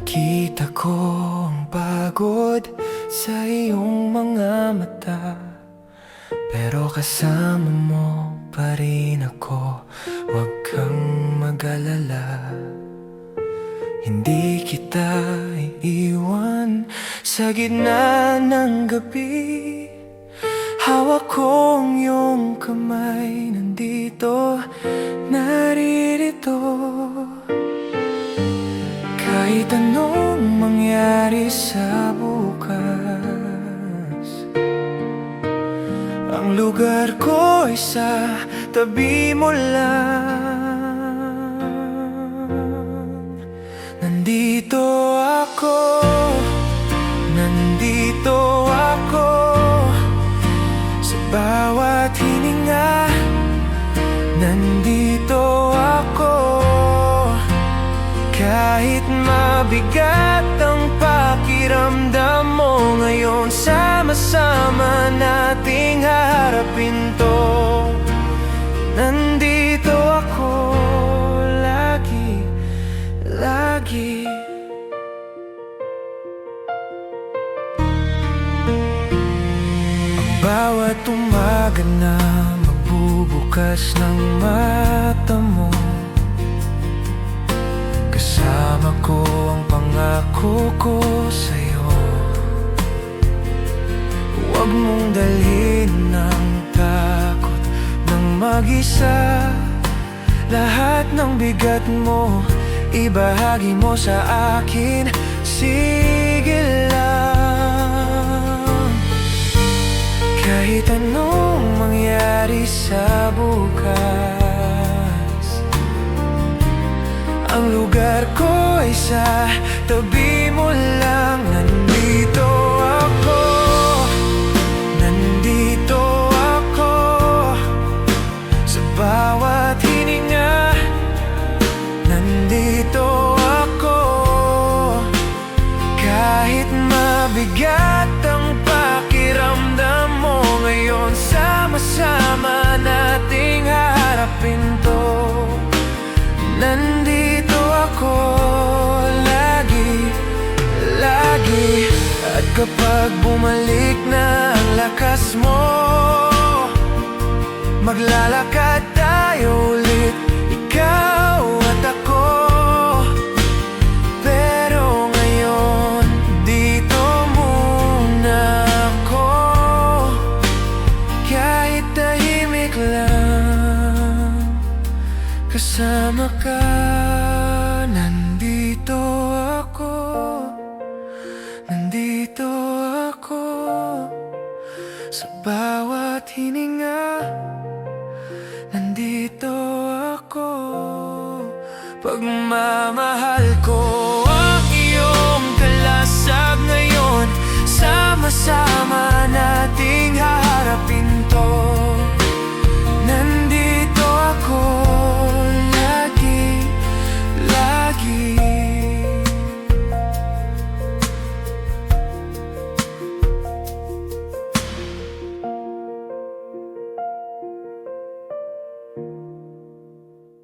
Nakita ko ang pagod sa iyong mga mata, pero kasama mo pa rin ako. Huwag kang mag-alala, hindi kita iiwan sa gitna ng gabi. Hawak ko ang iyong kamay, nandito, naririto. Kahit anong mangyari sa bukas, ang lugar ko ay sa tabi mo lang. Nandito ako, nandito ako, sa bawat hininga. Nandito ako, kahit mabigat ang pakiramdam mo ngayon. Sama-sama nating haharapin to. Nandito ako lagi, lagi. Ang bawat umaga na magbubukas ng mata mo, kasama ko ang pangako ko sa'yo. Huwag mong dalhin ng takot ng mag-isa. Lahat ng bigat mo, ibahagi mo sa akin. Sige lang, kahit anong mangyari sa bukas, ang lugar ko ay sa tabi mo lang. Nandito ako, nandito ako, sa bawat hininga. Nandito ako, kahit mabigat ang pakiramdam mo ngayon. Sama-sama nating haharapin to. Nandito ako lagi, lagi. At kapag bumalik na ang lakas mo, maglalakad tayo ulit, ikaw at ako. Pero ngayon, dito muna ako, kahit tahimik lang, kasama ka. Nandito ako, nandito ako, sa bawat hininga. Nandito ako, pagmamahal ko ang iyong kalasag ngayon. Sama-sama nating haharapin